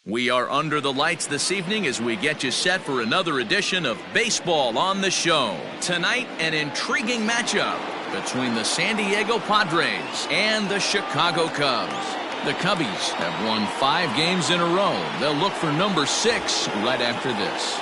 We are under the lights this evening as we get you set for another edition of Baseball on the Show. Tonight, an intriguing matchup between the San Diego Padres and the Chicago Cubs. The Cubbies have won 5 games in a row. They'll look for number 6 right after this.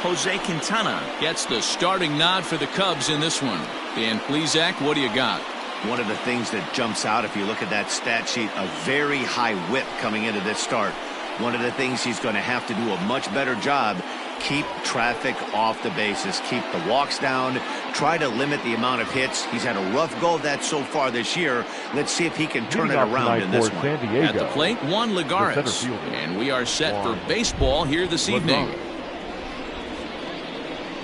Jose Quintana gets the starting nod for the Cubs in this one. Dan Plesac, what do you got? One of the things that jumps out if you look at that stat sheet, a very high whip coming into this start. One of the things he's going to have to do a much better job, keep traffic off the bases, keep the walks down, try to limit the amount of hits. He's had a rough go of that so far this year. Let's see if he can turn it around in this one. At the plate, Juan Lagares. And we are set for baseball here this evening.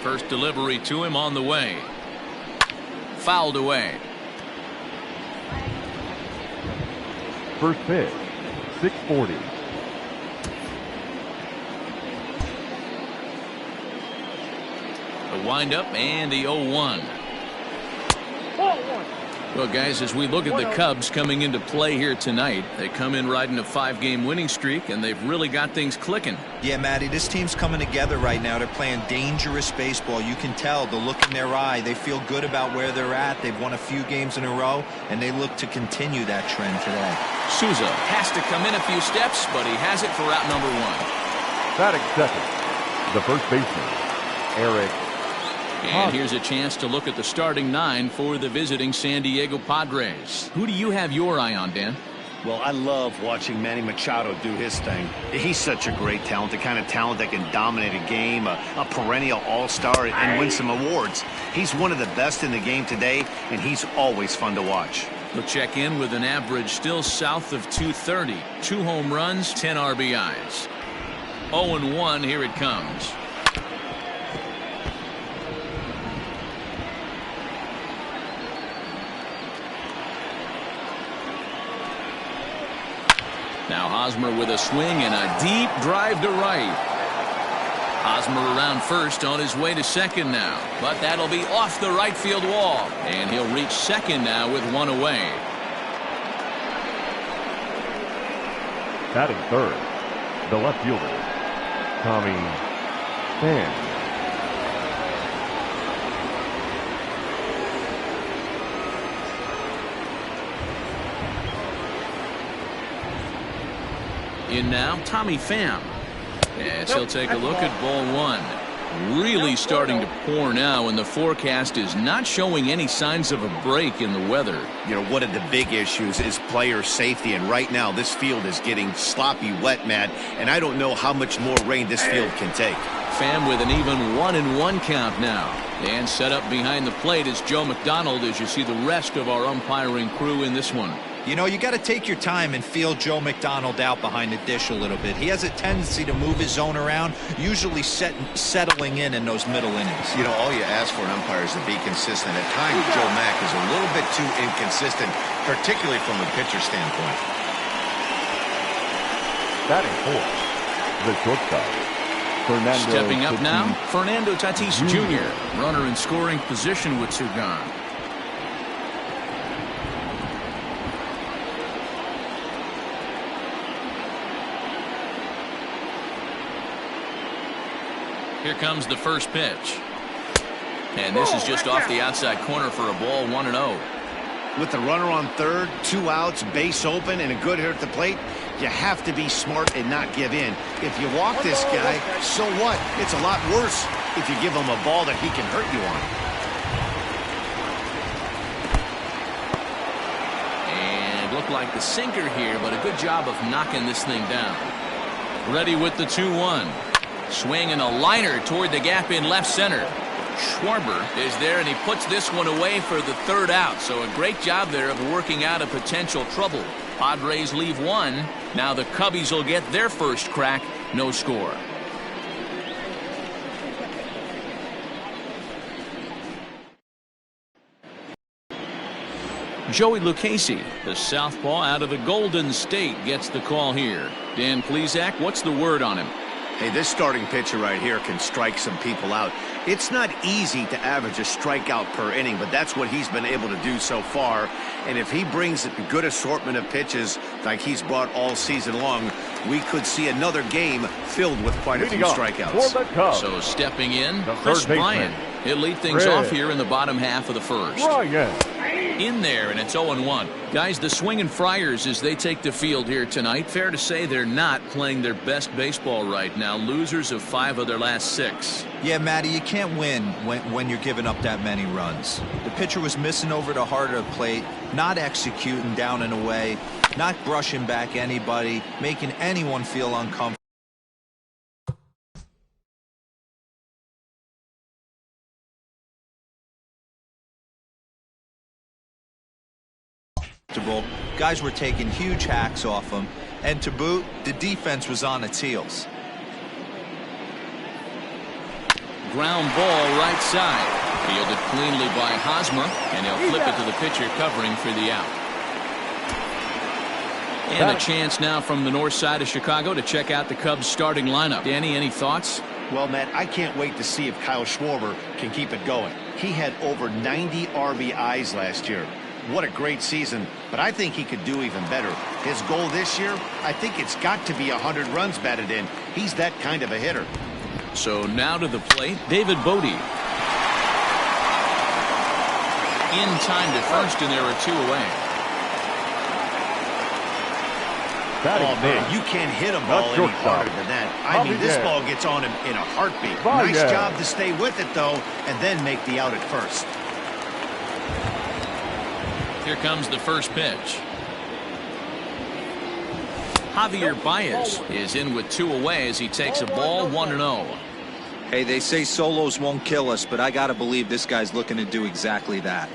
First delivery to him on the way. Fouled away. First pitch, 640. The windup and the 0-1. Well, guys, as we look at the Cubs coming into play here tonight, they come in riding a 5-game winning streak, and they've really got things clicking. Yeah, Matty, this team's coming together right now. They're playing dangerous baseball. You can tell the look in their eye. They feel good about where they're at. They've won a few games in a row, and they look to continue that trend today. Souza has to come in a few steps, but he has it for out number 1. Batting second, the first baseman, Eric. And here's a chance to look at the starting 9 for the visiting San Diego Padres. Who do you have your eye on, Dan? Well, I love watching Manny Machado do his thing. He's such a great talent, the kind of talent that can dominate a game, a perennial all-star, and win some awards. He's one of the best in the game today, and he's always fun to watch. He'll check in with an average still south of 230. 2 home runs, 10 RBIs. 0-1, here it comes. Now Hosmer with a swing and a deep drive to right. Hosmer around first on his way to second now, but that'll be off the right field wall, and he'll reach second now with 1 away. Batting third, the left fielder, Tommy Pham. In now, Tommy Pham. Yes, he'll take a look at ball 1. Really starting to pour now, and the forecast is not showing any signs of a break in the weather. You know, one of the big issues is player safety, and right now this field is getting sloppy wet, Matt, and I don't know how much more rain this field can take. Pham with an even 1-1 count now. And set up behind the plate is Joe McDonald as you see the rest of our umpiring crew in this one. You know, you got to take your time and feel Joe McDonald out behind the dish a little bit. He has a tendency to move his zone around, usually settling in those middle innings. You know, all you ask for an umpire is to be consistent. At times, Joe Mack is a little bit too inconsistent, particularly from a pitcher standpoint. Batting fourth, the shortstop, Fernando. Stepping up now, Fernando Tatis Jr. Runner in scoring position with 2 gone. Here comes the first pitch. And this is just off the outside corner for a ball, 1-0. With the runner on third, 2 outs, base open, and a good hitter at the plate, you have to be smart and not give in. If you walk this guy, so what? It's a lot worse if you give him a ball that he can hurt you on. And looked like the sinker here, but a good job of knocking this thing down. Ready with the 2-1. Swing and a liner toward the gap in left center. Schwarber is there, and he puts this one away for the 3rd out. So a great job there of working out a potential trouble. Padres leave 1. Now the Cubbies will get their first crack. No score. Joey Lucchesi, the southpaw out of the Golden State, gets the call here. Dan Plesac, what's the word on him? Hey, this starting pitcher right here can strike some people out. It's not easy to average a strikeout per inning, but that's what he's been able to do so far. And if he brings a good assortment of pitches like he's brought all season long, we could see another game filled with quite a few strikeouts. So stepping in, Chris Bryant. He'll lead things off here in the bottom half of the first. In there, and it's 0-1. Guys, the swinging Friars as they take the field here tonight. Fair to say they're not playing their best baseball right now. Losers of 5 of their last 6. Yeah, Matty, you can't win when you're giving up that many runs. The pitcher was missing over the heart of the plate, not executing down and away, not brushing back anybody, making anyone feel uncomfortable. Guys were taking huge hacks off him, and to boot, the defense was on its heels. Ground ball right side. Fielded cleanly by Hosmer, and he'll flip it to the pitcher covering for the out. And a chance now from the north side of Chicago to check out the Cubs starting lineup. Danny, any thoughts? Well, Matt, I can't wait to see if Kyle Schwarber can keep it going. He had over 90 RBIs last year. What a great season, but I think he could do even better. His goal this year, I think it's got to be 100 runs batted in. He's that kind of a hitter. So now to the plate, David Bodie. In time to first, and there are 2 away. Oh, man, you can't hit a ball any harder than that. I mean, this ball gets on him in a heartbeat. Nice job to stay with it, though, and then make the out at first. Here comes the first pitch. Javier Baez is in with 2 away as he takes a ball 1-0. Hey, they say solos won't kill us, but I got to believe this guy's looking to do exactly that.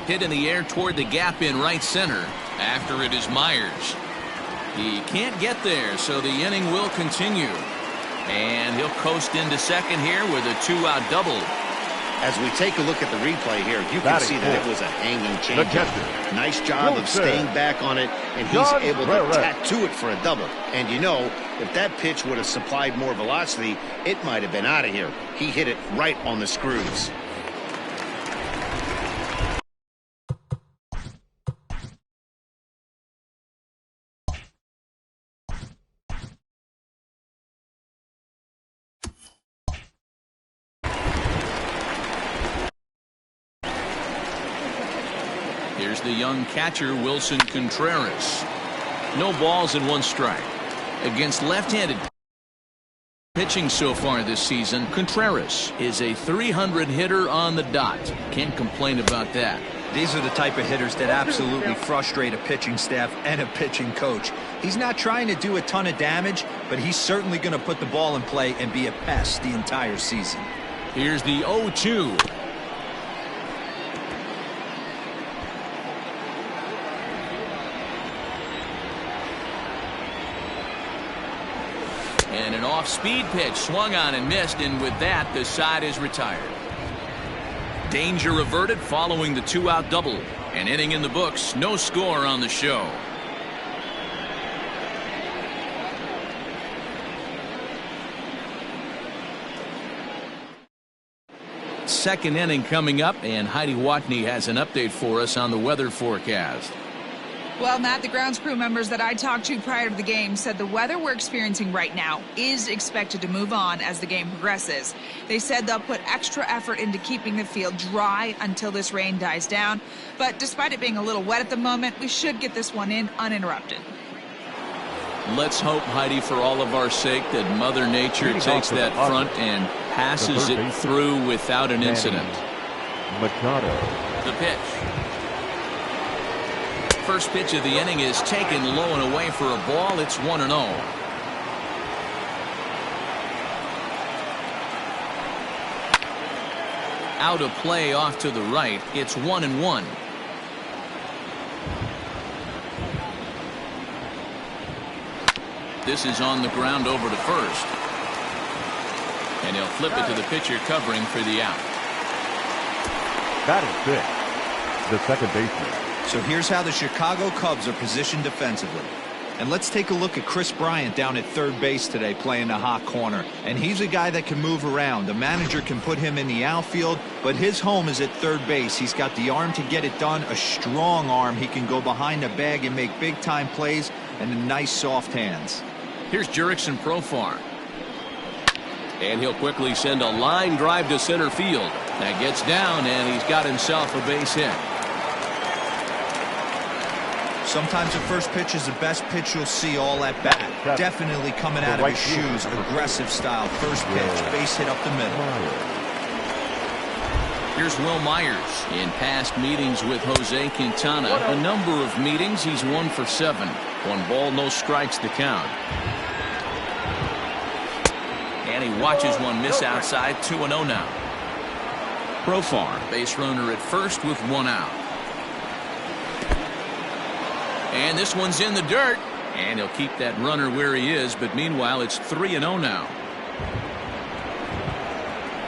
Hit in the air toward the gap in right center. After it is Myers. He can't get there, so the inning will continue. And he'll coast into second here with a 2-out double. As we take a look at the replay here, you can see that it was a hanging changeup. Nice job of staying back on it, and he's able to tattoo it for a double. And you know, if that pitch would have supplied more velocity, it might have been out of here. He hit it right on the screws. Here's the young catcher, Wilson Contreras. No balls and 1 strike. Against left-handed pitching so far this season, Contreras is a 300 hitter on the dot. Can't complain about that. These are the type of hitters that absolutely frustrate a pitching staff and a pitching coach. He's not trying to do a ton of damage, but he's certainly going to put the ball in play and be a pest the entire season. Here's the 0-2. And an off-speed pitch swung on and missed, and with that, the side is retired. Danger averted following the 2-out double. An inning in the books, no score on the show. Second inning coming up, and Heidi Watney has an update for us on the weather forecast. Well, Matt, the grounds crew members that I talked to prior to the game said the weather we're experiencing right now is expected to move on as the game progresses. They said they'll put extra effort into keeping the field dry until this rain dies down. But despite it being a little wet at the moment, we should get this one in uninterrupted. Let's hope, Heidi, for all of our sake, that Mother Nature takes that front and passes it through without an incident. The pitch. First pitch of the inning is taken low and away for a ball. It's 1-0. Out of play off to the right. It's 1-1. This is on the ground over to first. And he'll flip it to the pitcher covering for the out. That is 6. The second baseman. So here's how the Chicago Cubs are positioned defensively. And let's take a look at Chris Bryant down at third base today playing the hot corner. And he's a guy that can move around. The manager can put him in the outfield, but his home is at third base. He's got the arm to get it done, a strong arm. He can go behind the bag and make big-time plays, and the nice soft hands. Here's Jurickson Profar. And he'll quickly send a line drive to center field. That gets down, and he's got himself a base hit. Sometimes the first pitch is the best pitch you'll see all at bat. Definitely coming out of his shoes. Aggressive style. First pitch. Base hit up the middle. Here's Will Myers. In past meetings with Jose Quintana, a number of meetings, he's 1 for 7. 1 ball, no strikes to count. And he watches one miss outside. 2-0 now. Profar, base runner at first with 1 out. And this one's in the dirt. And he'll keep that runner where he is, but meanwhile it's 3-0 now.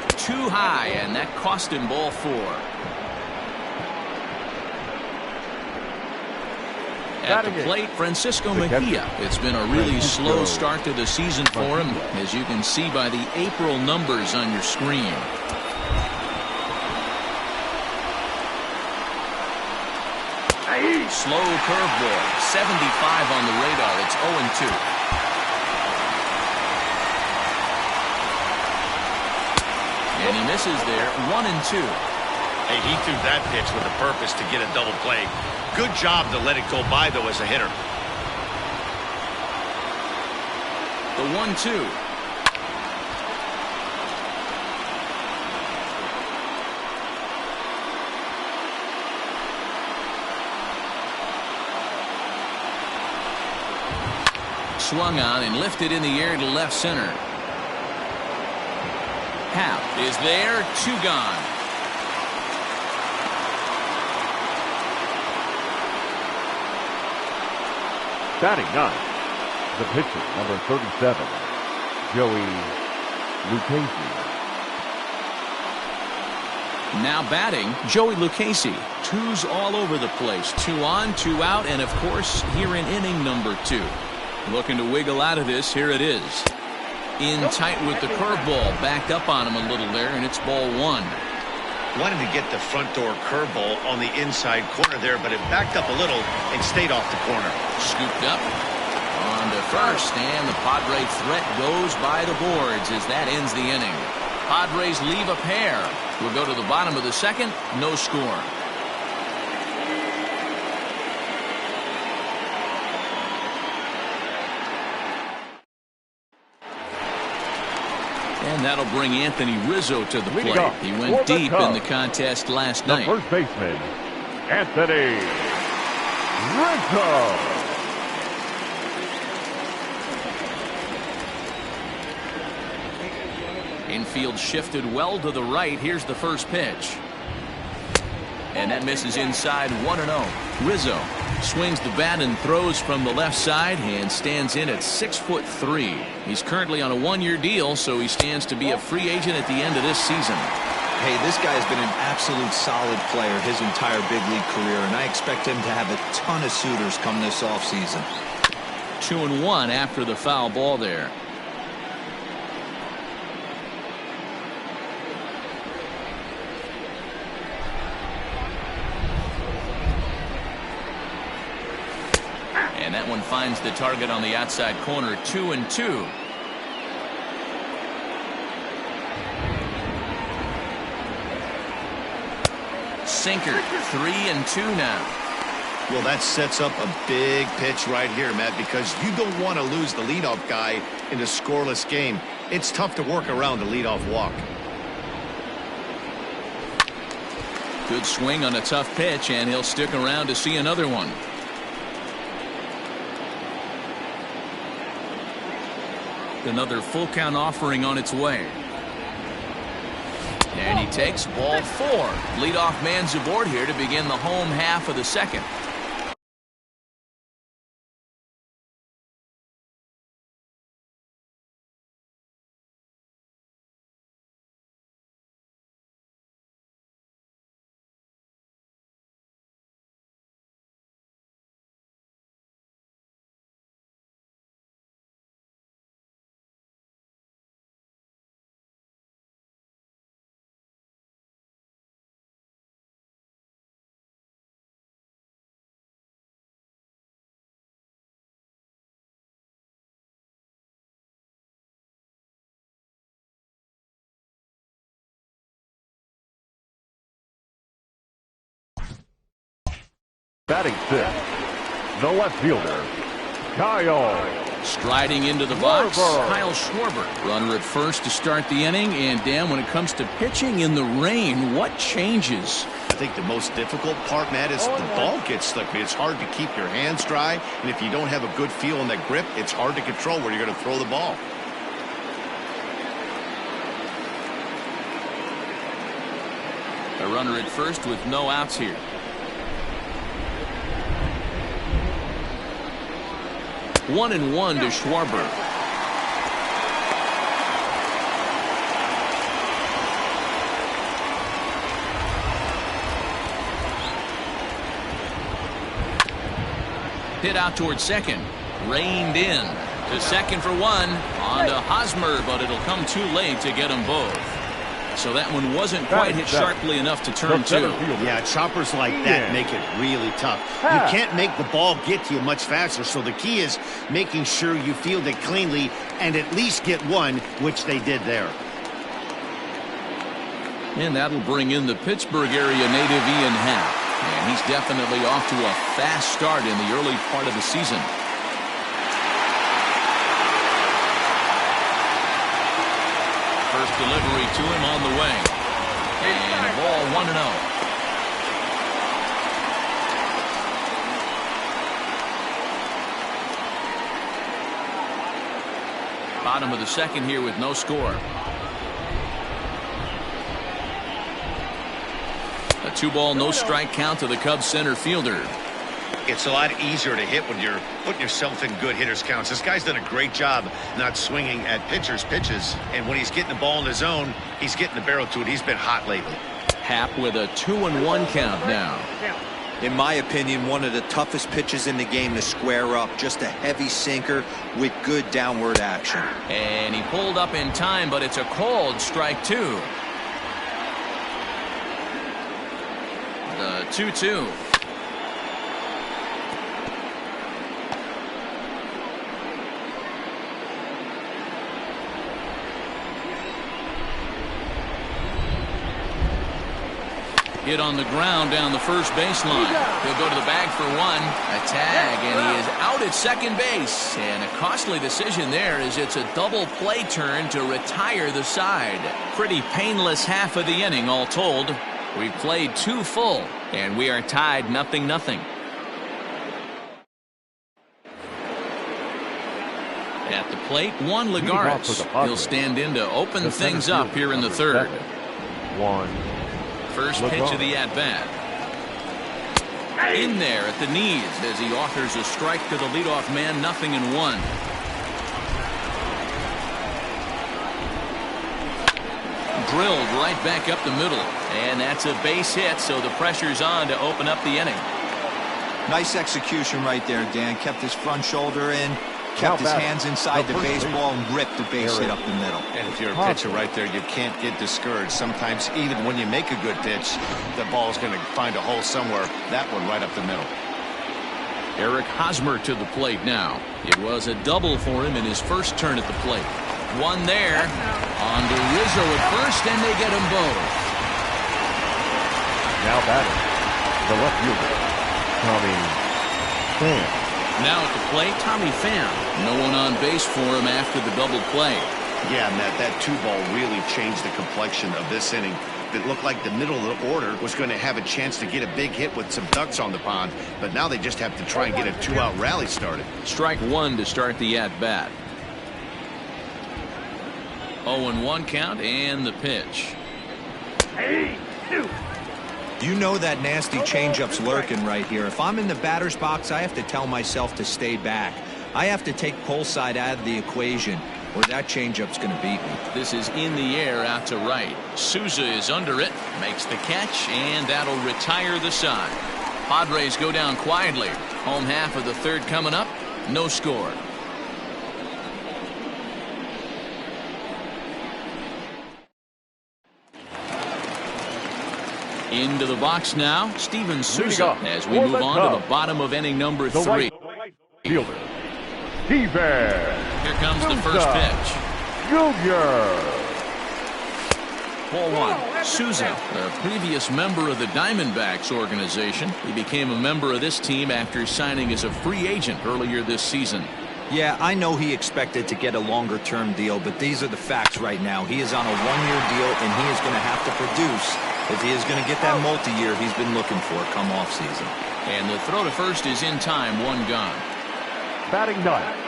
Too high, and that cost him ball 4. At the plate, Francisco Mejia. It's been a really slow start to the season for him, as you can see by the April numbers on your screen. Slow curveball, 75 on the radar. It's 0-2. And he misses there, 1-2. Hey, he threw that pitch with a purpose to get a double play. Good job to let it go by, though, as a hitter. The 1-2. Swung on and lifted in the air to left center. Happ is there, 2 gone. Batting 9, the pitcher, number 37, Joey Lucchesi. Now batting, Joey Lucchesi. 2s all over the place. 2 on, 2 out, and of course here in inning number 2. Looking to wiggle out of this. Here it is. In tight with the curveball. Backed up on him a little there, and it's ball 1. Wanted to get the front door curveball on the inside corner there, but it backed up a little and stayed off the corner. Scooped up on to first, and the Padre threat goes by the boards as that ends the inning. Padres leave a pair. We'll go to the bottom of the second. No score. And that'll bring Anthony Rizzo to the plate. He went deep in the contest last night. The first baseman, Anthony Rizzo. Infield shifted well to the right. Here's the first pitch. And that misses inside. 1-0. Rizzo swings the bat and throws from the left side and stands in at 6'3". He's currently on a 1-year deal, so he stands to be a free agent at the end of this season. Hey, this guy has been an absolute solid player his entire big league career, and I expect him to have a ton of suitors come this offseason. 2-1 after the foul ball there. And that one finds the target on the outside corner. 2-2. Sinker. 3-2 now. Well, that sets up a big pitch right here, Matt, because you don't want to lose the leadoff guy in a scoreless game. It's tough to work around the leadoff walk. Good swing on a tough pitch, and he'll stick around to see another one. Another full count offering on its way. And he takes ball 4. Leadoff man's aboard here to begin the home half of the second. batting fifth, the left fielder, Kyle. Striding into the box, Schwarber. Kyle Schwarber. Runner at first to start the inning. And Dan, when it comes to pitching in the rain, what changes? I think the most difficult part, Matt, is the ball gets slippery. It's hard to keep your hands dry, and if you don't have a good feel in that grip, it's hard to control where you're going to throw the ball. A runner at first with no outs here. One and one to Schwarber. Hit out towards second. Reined in. To second for one. On to Hosmer, but it'll come too late to get them both. So that one wasn't quite hit sharply enough to turn two. Yeah, choppers like that make it really tough. You can't make the ball get to you much faster, so the key is making sure you field it cleanly and at least get one, which they did there. And that'll bring in the Pittsburgh area native Ian Happ. And he's definitely off to a fast start in the early part of the season. First delivery to him on the way. And a ball 1-0. Bottom of the second here with no score. A 2-ball, no strike count to the Cubs center fielder. It's a lot easier to hit when you're putting yourself in good hitter's counts. This guy's done a great job not swinging at pitchers' pitches. And when he's getting the ball in his zone, he's getting the barrel to it. He's been hot lately. Happ with a 2-1 count now. In my opinion, one of the toughest pitches in the game to square up. Just a heavy sinker with good downward action. And he pulled up in time, but it's a called strike two. The 2-2. Hit on the ground down the first baseline. He'll go to the bag for one. A tag, and he is out at second base. And a costly decision there as it's a double play turn to retire the side. Pretty painless half of the inning all told. We've played 2 full, and we are tied 0-0. At the plate, Juan Lagares. He'll stand in to open things up here in the third. First pitch of the at-bat. In there at the knees as he offers a strike to the leadoff man, 0-1. Drilled right back up the middle. And that's a base hit, so the pressure's on to open up the inning. Nice execution right there, Dan. Kept his front shoulder in, kept his hands inside the baseball, and ripped the base hit up the middle. And if you're a pitcher right there, you can't get discouraged. Sometimes even when you make a good pitch, the ball's going to find a hole somewhere. That one right up the middle. Eric Hosmer to the plate now. It was a double for him in his first turn at the plate. One there. On to Rizzo at first, and they get them both. Now batting, the left fielder, Tommy Pham. Now at the plate, Tommy Pham. No one on base for him after the double play. Yeah, Matt, that 2-ball really changed the complexion of this inning. It looked like the middle of the order was going to have a chance to get a big hit with some ducks on the pond, but now they just have to try and get a 2-out rally started. Strike one to start the at-bat. 0-1 count and the pitch. You know that nasty changeup's lurking right here. If I'm in the batter's box, I have to tell myself to stay back. I have to take pull side out of the equation, or that changeup's going to beat me. This is in the air out to right. Souza is under it, makes the catch, and that'll retire the side. Padres go down quietly. Home half of the third coming up. No score. Into the box now, Steven Souza, as we move on to the bottom of inning number 3. Right fielder, Steven. Here comes the first pitch. Junior. Ball one. Souza, a previous member of the Diamondbacks organization. He became a member of this team after signing as a free agent earlier this season. Yeah, I know he expected to get a longer-term deal, but these are the facts right now. He is on a one-year deal, and he is going to have to produce if he is going to get that multi-year he's been looking for come off-season. And the throw to first is in time, one gone. Batting ninth.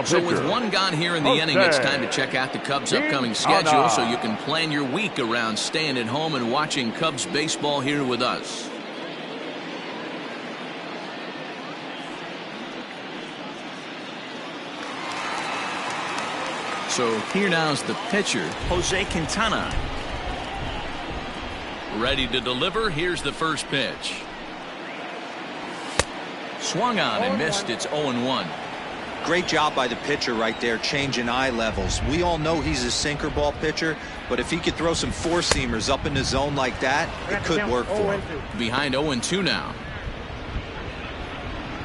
So with one gone here in the inning, it's time to check out the Cubs' upcoming schedule so you can plan your week around staying at home and watching Cubs baseball here with us. So here now's the pitcher, Jose Quintana. Ready to deliver. Here's the first pitch. Swung on and missed. It's 0-1. Great job by the pitcher right there, changing eye levels. We all know he's a sinker ball pitcher, but if he could throw some four-seamers up in the zone like that, it could work for him. Behind 0-2 now.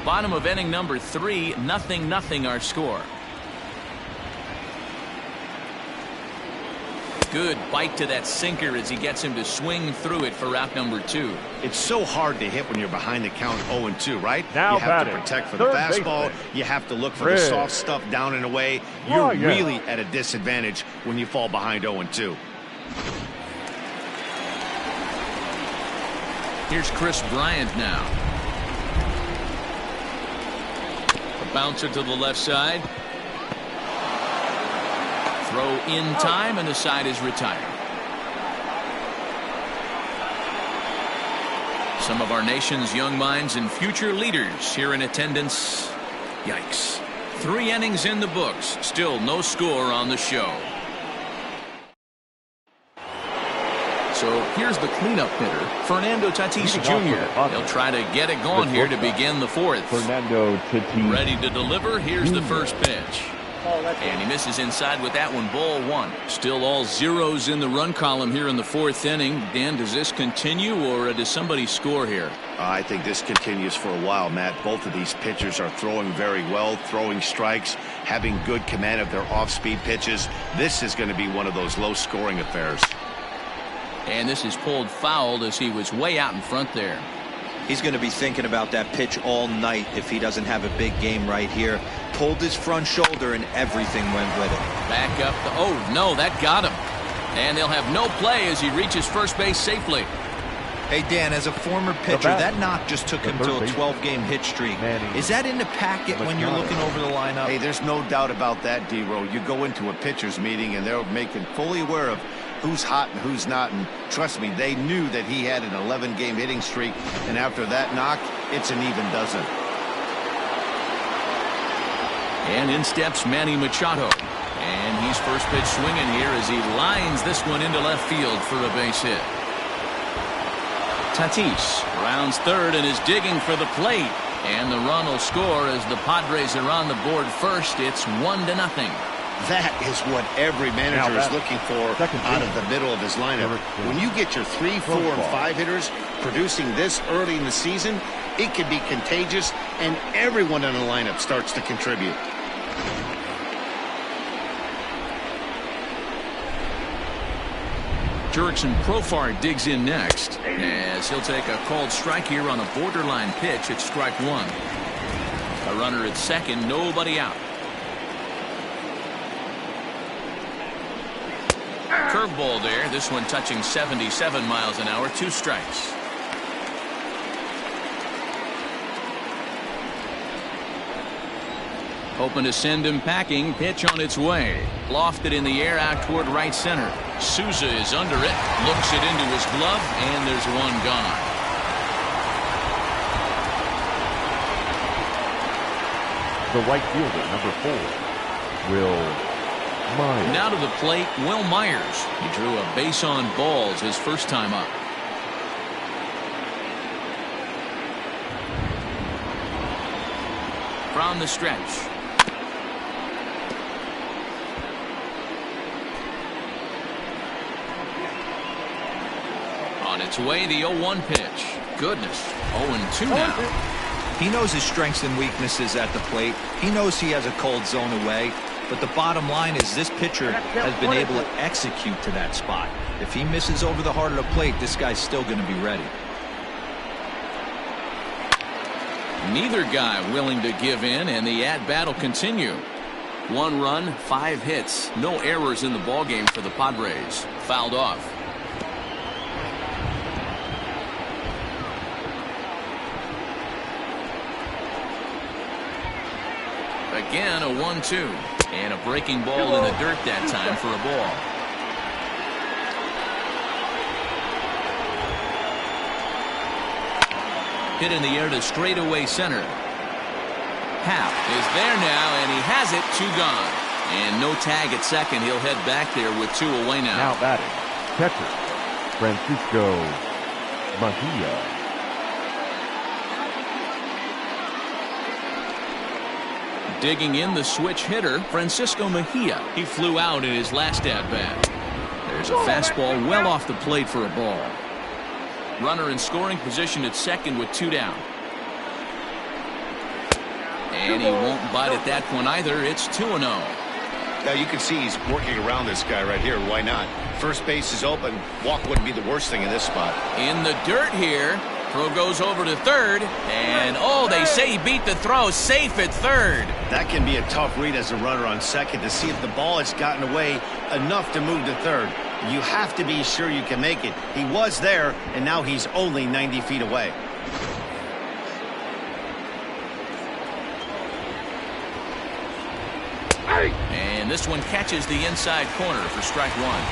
Bottom of inning number 3, 0-0 our score. Good bite to that sinker as he gets him to swing through it for out number 2. It's so hard to hit when you're behind the count 0-2, right? Now you have batting, to protect for the third fastball. baseman. You have to look for the soft stuff down and away. You're really at a disadvantage when you fall behind 0-2. Here's Chris Bryant now. A bouncer to the left side. Throw in time, and the side is retired. Some of our nation's young minds and future leaders here in attendance. Yikes. 3 innings in the books. Still no score on the show. So here's the cleanup hitter, Fernando Tatis Jr. He'll try to get it going here to begin the 4th. Fernando Tatis. Ready to deliver. Here's the first pitch. And he misses inside with that one. Ball 1. Still all zeros in the run column here in the 4th inning. Dan, does this continue, or does somebody score here? I think this continues for a while, Matt. Both of these pitchers are throwing very well, throwing strikes, having good command of their off-speed pitches. This is going to be one of those low-scoring affairs. And this is pulled foul as he was way out in front there. He's going to be thinking about that pitch all night if he doesn't have a big game right here. Pulled his front shoulder and everything went with it. Back up. Oh, no, that got him. And they'll have no play as he reaches first base safely. Hey, Dan, as a former pitcher, that knock just took him to a 12-game hit streak. Is that in the packet when you're looking over the lineup? Hey, there's no doubt about that, D-Row. You go into a pitcher's meeting, and they're making fully aware of who's hot and who's not, and trust me, they knew that he had an 11-game hitting streak, and after that knock, it's an even dozen. And in steps Manny Machado, and he's first pitch swinging here as he lines this one into left field for a base hit. Tatis rounds third and is digging for the plate, and the run will score as the Padres are on the board first. It's 1-0. That is what every manager is looking for out of the middle of his lineup. When you get your 3, 4, and 5 hitters producing this early in the season, it can be contagious, and everyone in the lineup starts to contribute. Jurickson Profar digs in next as he'll take a called strike here on a borderline pitch at strike 1. A runner at second, nobody out. Curveball there. This one touching 77 miles an hour. 2 strikes. Hoping to send him packing. Pitch on its way. Lofted in the air out toward right center. Souza is under it. Looks it into his glove, and there's one gone. The right fielder, number 4, Will Myers. Now to the plate, Will Myers. He drew a base on balls his first time up. From the stretch. On its way, the 0-1 pitch. Goodness, 0-2 now. He knows his strengths and weaknesses at the plate. He knows he has a cold zone away. But the bottom line is this pitcher has been able to execute to that spot. If he misses over the heart of the plate, this guy's still going to be ready. Neither guy willing to give in, and the at-bat will continue. 1 run, 5 hits, no errors in the ballgame for the Padres. Fouled off. Again, a 1-2. And a breaking ball in the dirt that time for a ball. Hit in the air to straightaway center. Happ is there now, and he has it. 2 gone. And no tag at second. He'll head back there with 2 away now. Now batting, catcher, Francisco Mejia. Digging in the switch hitter, Francisco Mejia. He flew out in his last at-bat. There's a fastball well off the plate for a ball. Runner in scoring position at second with 2 down. And he won't bite at that one either. It's 2-0. Now you can see he's working around this guy right here. Why not? First base is open. Walk wouldn't be the worst thing in this spot. In the dirt here. Throw goes over to third, and oh, they say he beat the throw. Safe at third. That can be a tough read as a runner on second to see if the ball has gotten away enough to move to third. You have to be sure you can make it. He was there, and now he's only 90 feet away. And this one catches the inside corner for strike 1.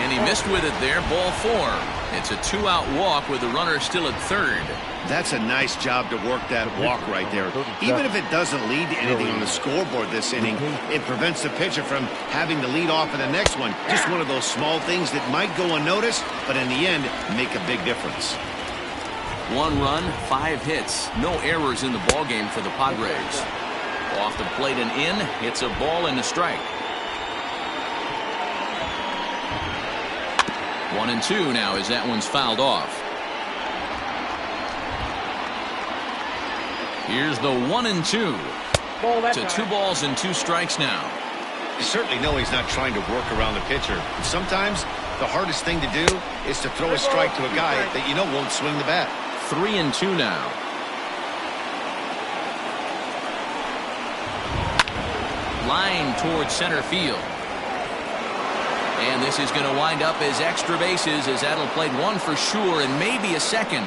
And he missed with it there. Ball 4. It's a 2-out walk with the runner still at third. That's a nice job to work that walk right there. Even if it doesn't lead to anything on the scoreboard this inning, it prevents the pitcher from having to lead off in the next one. Just one of those small things that might go unnoticed, but in the end, make a big difference. 1 run, 5 hits. No errors in the ballgame for the Padres. Off the plate and in. It's a ball and a strike. 1-2 now as that one's fouled off. Here's the 1-2. To 2 balls and 2 strikes now. You certainly know he's not trying to work around the pitcher. Sometimes the hardest thing to do is to throw a strike to a guy that you know won't swing the bat. 3-2 now. Line towards center field. And this is going to wind up as extra bases, as that'll play 1 for sure and maybe a second.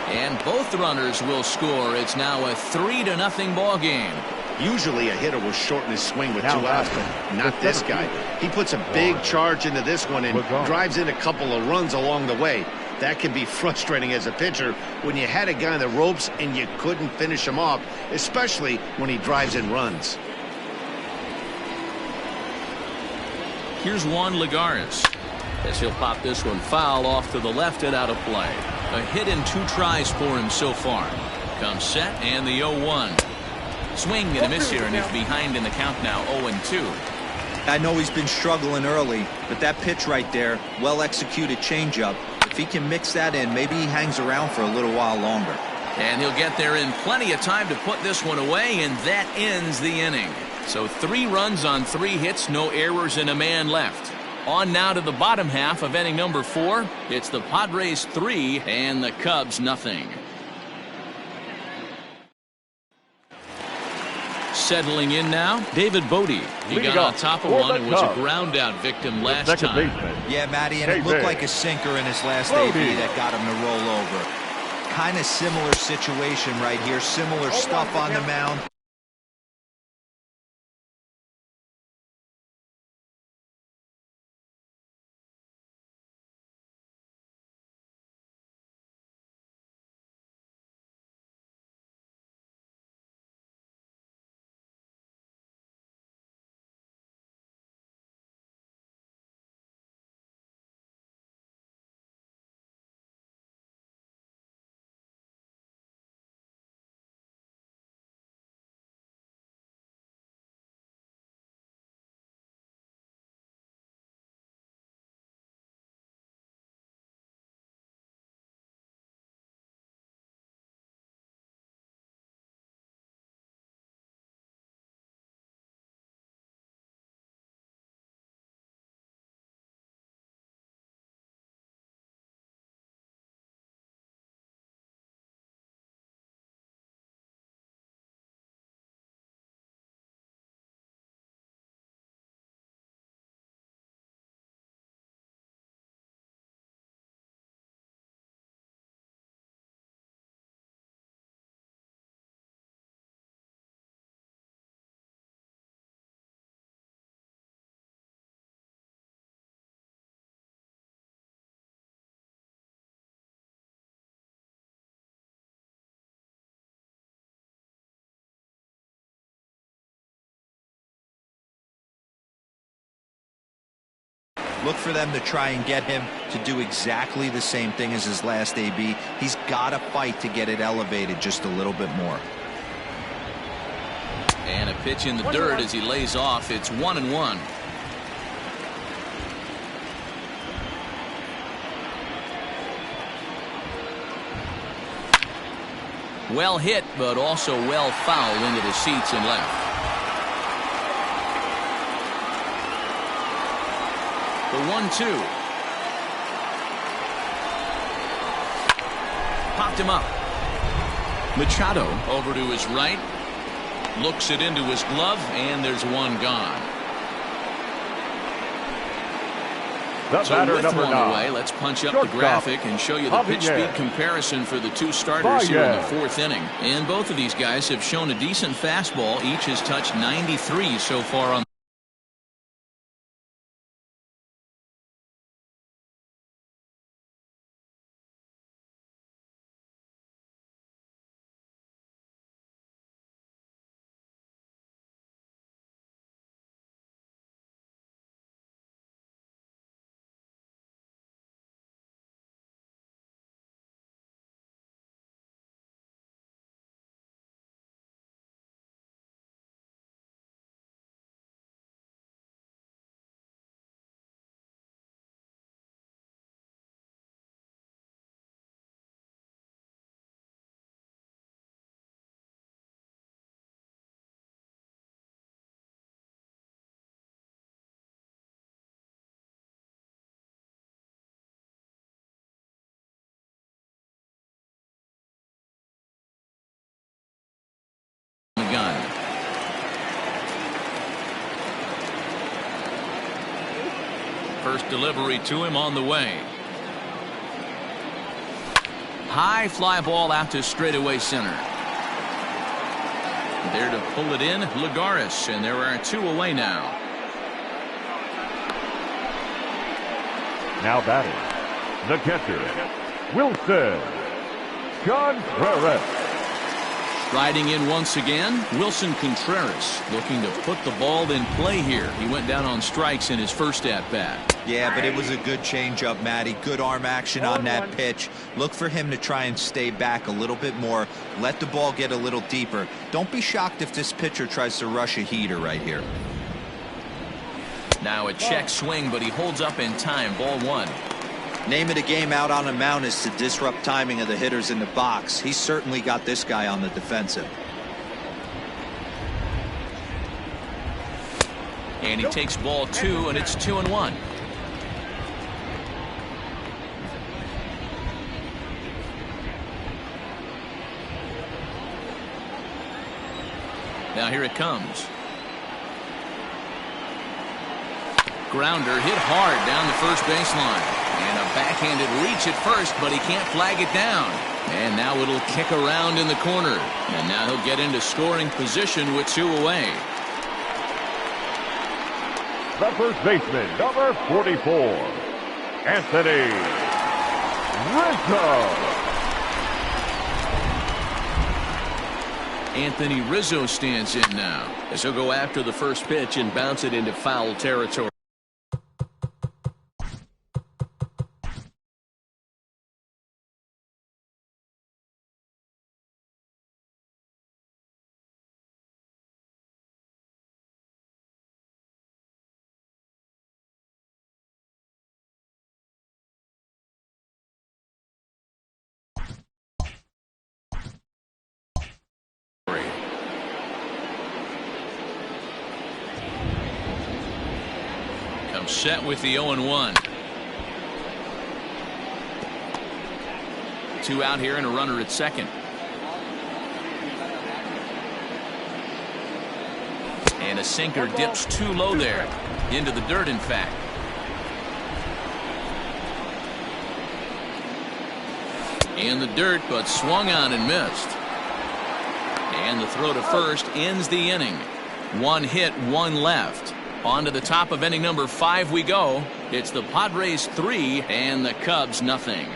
And both runners will score. It's now a 3-0 ball game. Usually a hitter will shorten his swing with 2 outs, but not this guy. He puts a big charge into this one and drives in a couple of runs along the way. That can be frustrating as a pitcher when you had a guy in the ropes and you couldn't finish him off, especially when he drives in runs. Here's Juan Lagares, as he'll pop this one foul off to the left and out of play. A hit in 2 tries for him so far. Comes set and the 0-1. Swing and a miss here, and he's behind in the count now, 0-2. I know he's been struggling early, but that pitch right there, well-executed changeup. If he can mix that in, maybe he hangs around for a little while longer. And he'll get there in plenty of time to put this one away, and that ends the inning. So 3 runs on 3 hits, no errors, and a man left. On now to the bottom half of inning number 4. It's the Padres 3 and the Cubs nothing. Settling in now, David Bodie. He got on top of one and was a ground out victim last time. Yeah, Matty, and it looked like a sinker in his last AB that got him to roll over. Kind of similar situation right here, similar stuff on the mound. Look for them to try and get him to do exactly the same thing as his last AB. He's got to fight to get it elevated just a little bit more. And a pitch in the dirt as he lays off. It's 1-1. Well hit, but also well fouled into the seats and left. The 1-2. Popped him up. Machado over to his right. Looks it into his glove, and there's one gone. So with one away, let's punch up the graphic and show you the pitch speed comparison for the two starters here in the fourth inning. And both of these guys have shown a decent fastball. Each has touched 93 so far on the gun. First delivery to him on the way. High fly ball out to straightaway center. There to pull it in, Lagares, and there are two away now. Now batting, the catcher, Wilson Contreras. Striding in once again, Wilson Contreras looking to put the ball in play here. He went down on strikes in his first at-bat. Yeah, but it was a good changeup, Matty. Good arm action on that pitch. Look for him to try and stay back a little bit more. Let the ball get a little deeper. Don't be shocked if this pitcher tries to rush a heater right here. Now a check swing, but he holds up in time. Ball one. Name of the game out on the mound is to disrupt timing of the hitters in the box. He's certainly got this guy on the defensive. And he takes ball two, and it's 2-1. Now here it comes. Grounder hit hard down the first baseline. And a backhanded reach at first, but he can't flag it down. And now it'll kick around in the corner. And now he'll get into scoring position with two away. The first baseman, number 44, Anthony Rizzo. Anthony Rizzo stands in now as he'll go after the first pitch and bounce it into foul territory. Set with the 0-1. Two out here and a runner at second. And a sinker dips too low there. Into the dirt, in fact. In the dirt, but swung on and missed. And the throw to first ends the inning. One hit, one left. On to the top of inning number 5 we go. It's the Padres 3 and the Cubs nothing.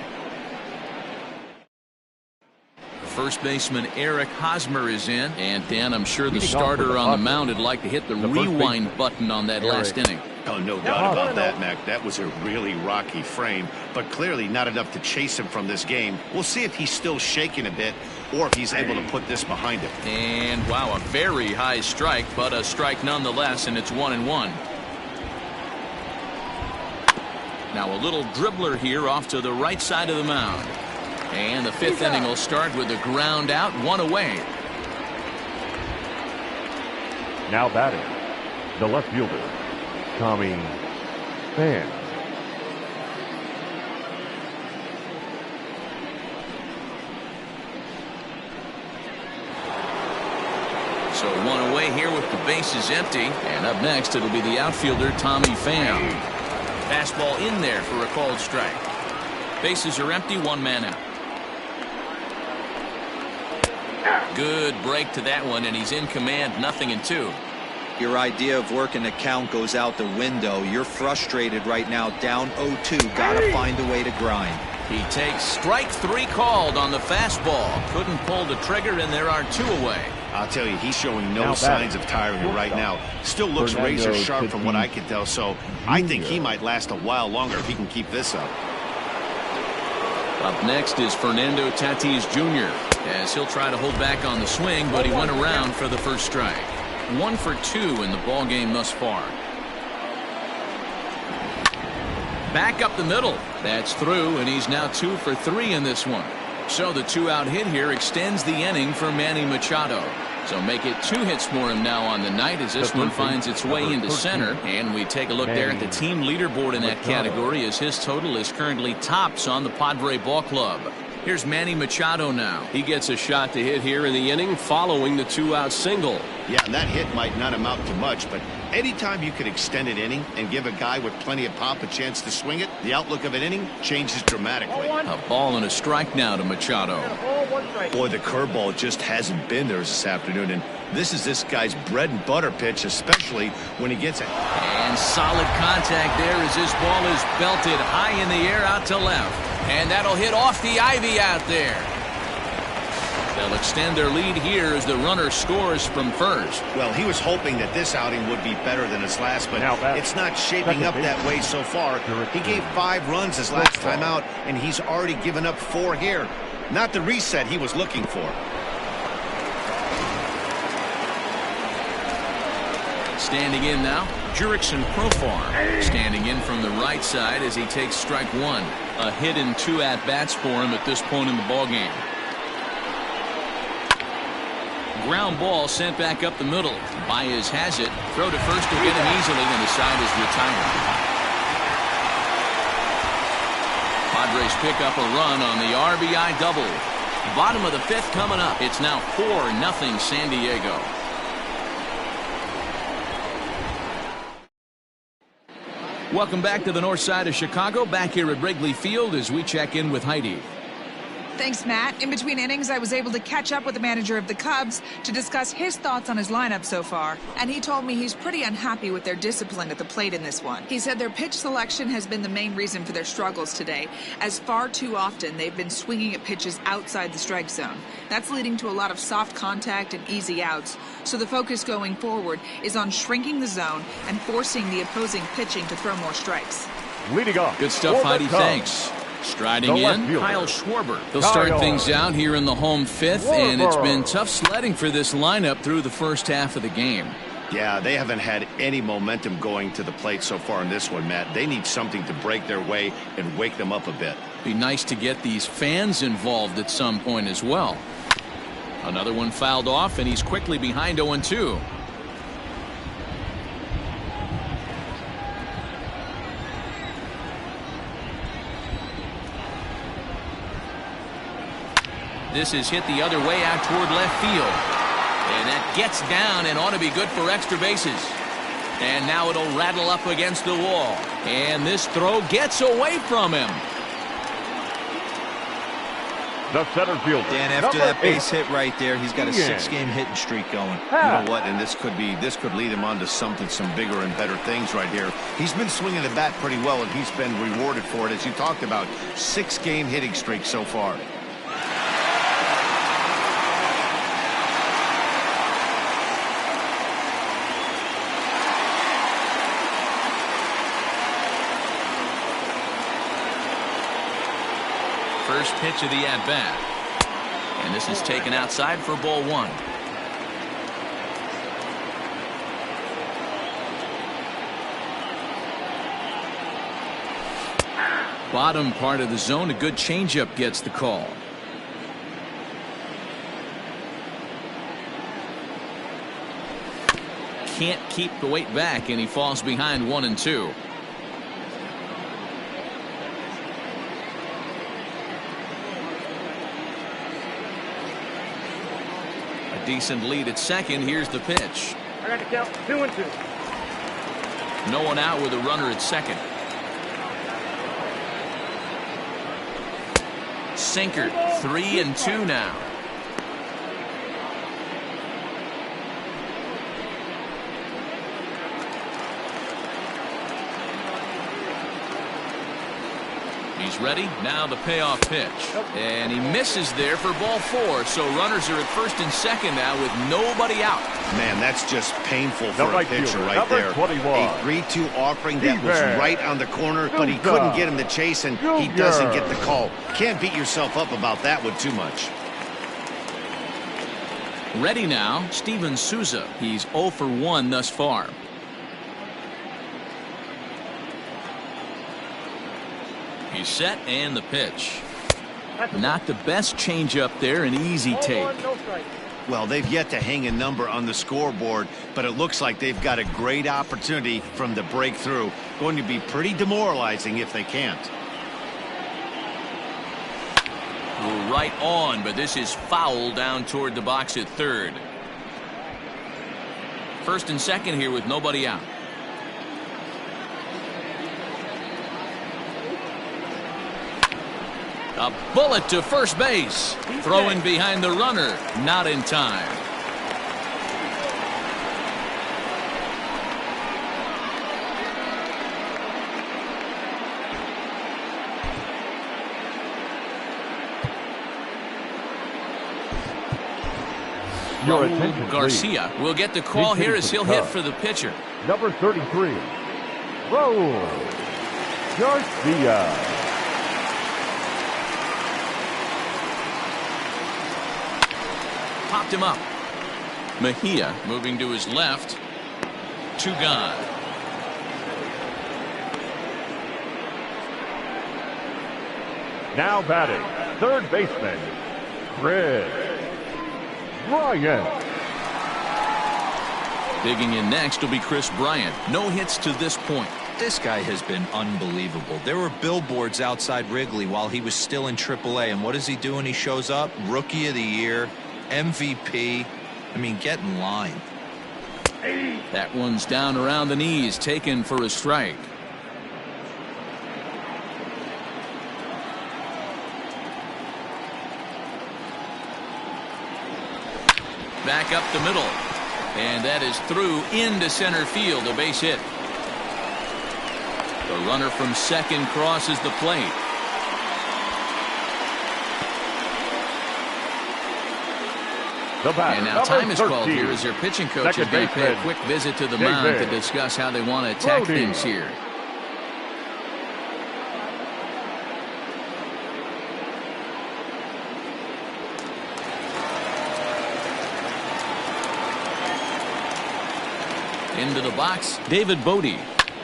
First baseman Eric Hosmer is in. And Dan, I'm sure the starter on the mound would like to hit the rewind button on that last inning. Oh, no doubt about that, Mac. That was a really rocky frame, but clearly not enough to chase him from this game. We'll see if he's still shaking a bit or if he's able to put this behind him. And, wow, a very high strike, but a strike nonetheless, and it's 1-1. Now a little dribbler here off to the right side of the mound. And the fifth inning will start with a ground out, one away. Now batting, the left fielder, Tommy Pham. So one away here with the bases empty. And up next, it'll be the outfielder, Tommy Pham. Fastball in there for a called strike. Bases are empty, one man out. Good break to that one, and he's in command, 0-2. Your idea of working the count goes out the window. You're frustrated right now, down 0-2. Gotta find a way to grind. He takes strike 3 called on the fastball. Couldn't pull the trigger, and there are 2 away. I'll tell you, he's showing no signs of tiring right now. Still looks razor sharp from what I can tell, so I think he might last a while longer if he can keep this up. Up next is Fernando Tatis Jr. as he'll try to hold back on the swing, but he went around for the first strike. 1 for 2 in the ball game thus far. Back up the middle. That's through, and he's now 2 for 3 in this one. So the 2-out hit here extends the inning for Manny Machado. So make it 2 hits for him now on the night as this one finds its way into center. And we take a look there at the team leaderboard in that category as his total is currently tops on the Padre Ball Club. Here's Manny Machado now. He gets a shot to hit here in the inning following the 2-out single. Yeah, and that hit might not amount to much, but anytime you can extend an inning and give a guy with plenty of pop a chance to swing it, the outlook of an inning changes dramatically. A ball and a strike now to Machado. Boy, the curveball just hasn't been there this afternoon, and this is this guy's bread and butter pitch, especially when he gets it. And solid contact there as this ball is belted high in the air out to left. And that'll hit off the ivy out there. They'll extend their lead here as the runner scores from first. Well, he was hoping that this outing would be better than his last, but it's not shaping up that way so far. He gave 5 runs his last time out, and he's already given up 4 here. Not the reset he was looking for. Standing in now, Jurickson Profar. Standing in from the right side as he takes strike 1. A hit and 2 at-bats for him at this point in the ballgame. Ground ball sent back up the middle. Baez has it. Throw to first will get him easily, and the side is retired. Padres pick up a run on the RBI double. Bottom of the 5th coming up. It's now 4-0 San Diego. Welcome back to the north side of Chicago. Back here at Wrigley Field as we check in with Heidi. Thanks, Matt. In between innings, I was able to catch up with the manager of the Cubs to discuss his thoughts on his lineup so far. And he told me he's pretty unhappy with their discipline at the plate in this one. He said their pitch selection has been the main reason for their struggles today, as far too often they've been swinging at pitches outside the strike zone. That's leading to a lot of soft contact and easy outs. So the focus going forward is on shrinking the zone and forcing the opposing pitching to throw more strikes. Leading off. Good stuff, Heidi. Thanks. Striding in, Kyle Schwarber. They'll start things out here in the home 5th, and it's been tough sledding for this lineup through the first half of the game. Yeah, they haven't had any momentum going to the plate so far in this one, Matt. They need something to break their way and wake them up a bit. Be nice to get these fans involved at some point as well. Another one fouled off, and he's quickly behind 0-2. This is hit the other way out toward left field. And that gets down and ought to be good for extra bases. And now it'll rattle up against the wall. And this throw gets away from him. The center fielder. Dan, after that base hit right there, he's got a 6-game hitting streak going. You know what? And this could lead him on to some bigger and better things right here. He's been swinging the bat pretty well, and he's been rewarded for it, as you talked about. 6-game hitting streak so far. first pitch of the at-bat. And this is taken outside for ball one. Bottom part of the zone, a good changeup gets the call. Can't keep the weight back, and he falls behind 1-2. A decent lead at second. Here's the pitch. I got to count 2-2. No one out with a runner at second. Sinker, 3-2 now. He's ready. Now the payoff pitch. And he misses there for ball four. So runners are at first and second now with nobody out. Man, that's just painful for Number a pitcher two, right number there. 21. A 3-2 offering that was Steven. right on the corner, but he Souza. couldn't get him to chase, and he Junior. doesn't get the call. Can't beat yourself up about that one too much. Ready now, Steven Souza. He's 0 for 1 thus far. He's set, and the pitch. Not the best changeup there, an easy take. Well, they've yet to hang a number on the scoreboard, but it looks like they've got a great opportunity from the breakthrough. Going to be pretty demoralizing if they can't. Right on, but this is foul down toward the box at third. First and second here with nobody out. A bullet to first base. Throwing behind the runner. Not in time. Your attention, Garcia will get the call He's here hitting as for he'll the hit Cubs. for the pitcher. Number 33, Raul Garcia. Popped him up. Mejia moving to his left. 2 gone. Now batting, third baseman, Chris Bryant. Digging in next will be Chris Bryant. No hits to this point. This guy has been unbelievable. There were billboards outside Wrigley while he was still in AAA, and what does he do when he shows up? Rookie of the Year, MVP. I mean, get in line. That one's down around the knees, taken for a strike. Back up the middle. And that is through into center field, a base hit. The runner from second crosses the plate. The batter, And now number time is 13. called here as their pitching coach is Second going to pay a baseman, quick visit to the David mound to discuss how they want to attack Brody. things here. Into the box, David Bodie.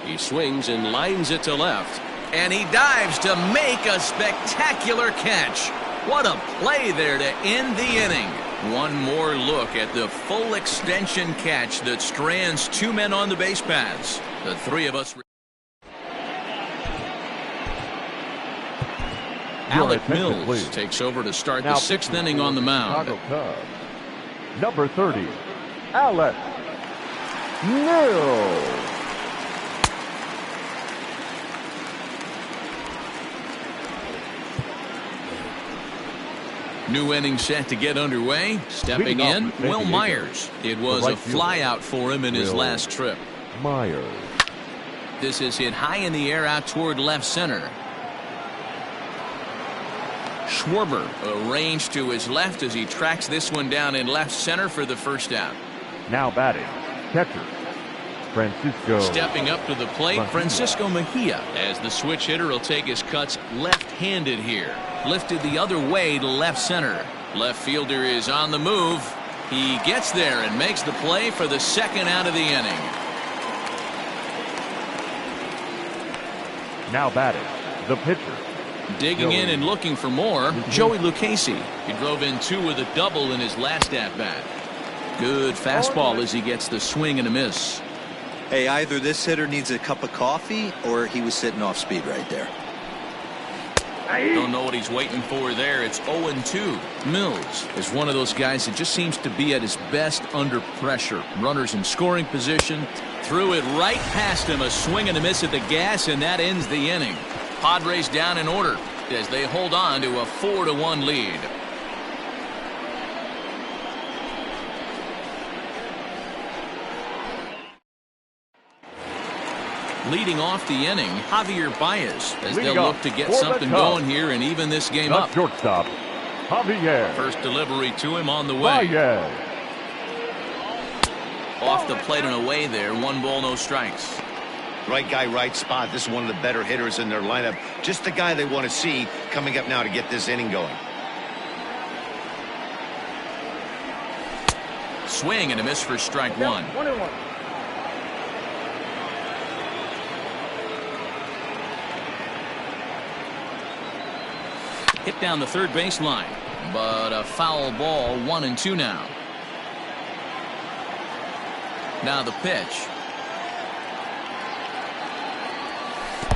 He swings and lines it to left. And he dives to make a spectacular catch. What a play there to end the inning. One more look at the full extension catch that strands 2 men on the base paths. The 3 of us. Alec attention, Mills please. takes over to start Now the 6th pitching inning for on the the mound. Chicago Cubs, number 30, Alex Neal. New inning set to get underway. Stepping Leading off in, with San Will Diego, Myers. It was right a fielder, flyout for him in his Will last trip. Myers. This is hit high in the air out toward left center. Schwarber arranged to his left as he tracks this one down in left center for the first out. Now batting, catcher, Francisco. Stepping up to the plate, Francisco Mejia, as the switch hitter will take his cuts left-handed here. Lifted the other way to left center. Left fielder is on the move. He gets there and makes the play for the second out of the inning. Now batting, the pitcher. Digging in and looking for more, Joey Lucchesi. He drove in 2 with a double in his last at-bat. Good fastball as he gets the swing and a miss. Hey, either this hitter needs a cup of coffee or he was sitting off speed right there. Don't know what he's waiting for there. It's 0-2. Mills is one of those guys that just seems to be at his best under pressure. Runners in scoring position. Threw it right past him. A swing and a miss at the gas, and that ends the inning. Padres down in order as they hold on to a 4-1 lead. Leading off the inning, Javier Baez, as they'll look to get something going here and even this game up. Shortstop, Javier. First delivery to him on the way. Baez. Off the plate and away there. 1 ball, no strikes. Right guy, right spot. This is one of the better hitters in their lineup. Just the guy they want to see coming up now to get this inning going. Swing and a miss for strike 1. 1-1. Hit down the third baseline, but a foul ball. 1-2 now. Now the pitch.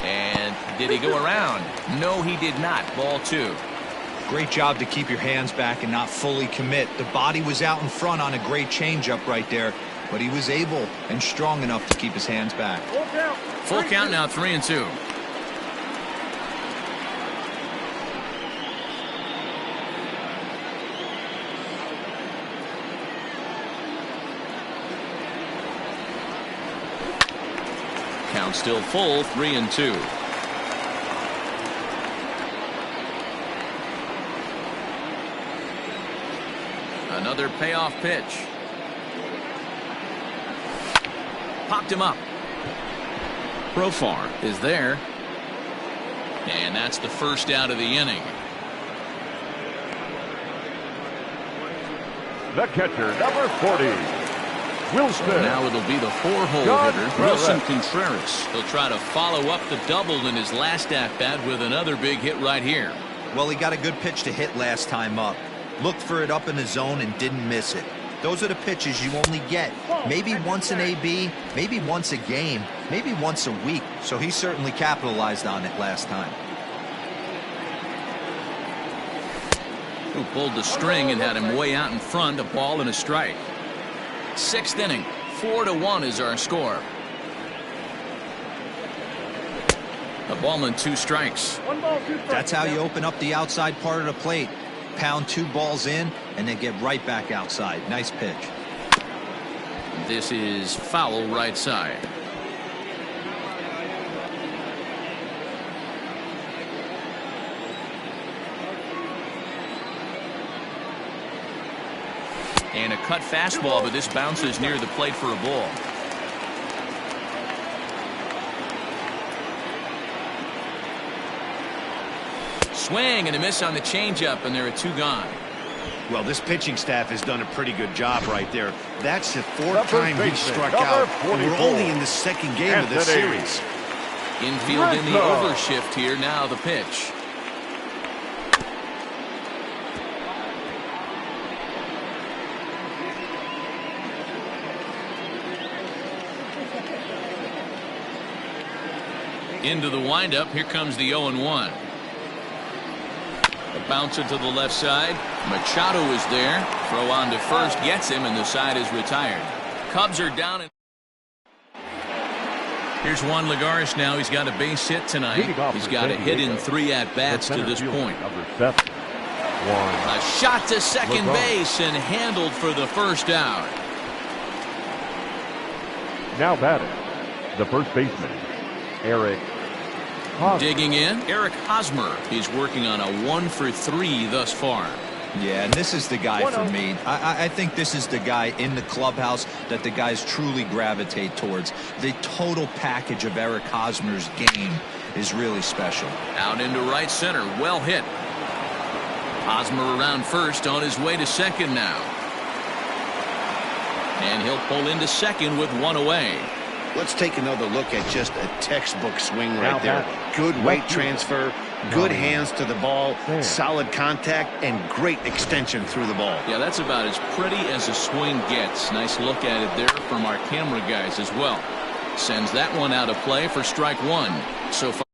And did he go around? No, he did not. Ball 2. Great job to keep your hands back and not fully commit. The body was out in front on a great changeup right there, but he was able and strong enough to keep his hands back. Full count now, 3-2. Count still full, 3-2. Another payoff pitch. Popped him up. Profar is there. And that's the first out of the inning. The catcher, number 40, Wilson. Now it'll be the 4-hole hitter, Wilson Contreras. He'll try to follow up the double in his last at-bat with another big hit right here. Well, he got a good pitch to hit last time up. Looked for it up in the zone and didn't miss it. Those are the pitches you only get maybe once an AB, maybe once a game, maybe once a week. So he certainly capitalized on it last time. Who pulled the string and had him way out in front, a ball and a strike. 6th inning, 4-1 is our score. A ball and 2 strikes. That's how you open up the outside part of the plate. Pound 2 balls in and then get right back outside. Nice pitch. This is foul right side. And a cut fastball, but this bounces near the plate for a ball. Swing and a miss on the changeup, and there are 2 gone. Well, this pitching staff has done a pretty good job right there. That's the 4th time he struck out. And we're only in the 2nd game of this series. Infield in the overshift here. Now the pitch. Into the windup. Here comes the 0-1. A bouncer to the left side. Machado is there. Throw on to first. Gets him, and the side is retired. Cubs are down. Here's Juan Lagares now. He's got a base hit tonight. He's got a hit in 3 at-bats to this point. Number 7. A shot to second base and handled for the first out. Now batting, the first baseman, Eric Hosmer. Digging in, Eric Hosmer. He's working on a 1-for-3 thus far. Yeah, and this is the guy for me. I think this is the guy in the clubhouse that the guys truly gravitate towards. The total package of Eric Hosmer's game is really special. Out into right center. Well hit. Hosmer around first, on his way to second now. And he'll pull into second with one away. Let's take another look at just a textbook swing right there. Good weight transfer, good hands to the ball, solid contact, and great extension through the ball. Yeah, that's about as pretty as a swing gets. Nice look at it there from our camera guys as well. Sends that one out of play for strike one. So far.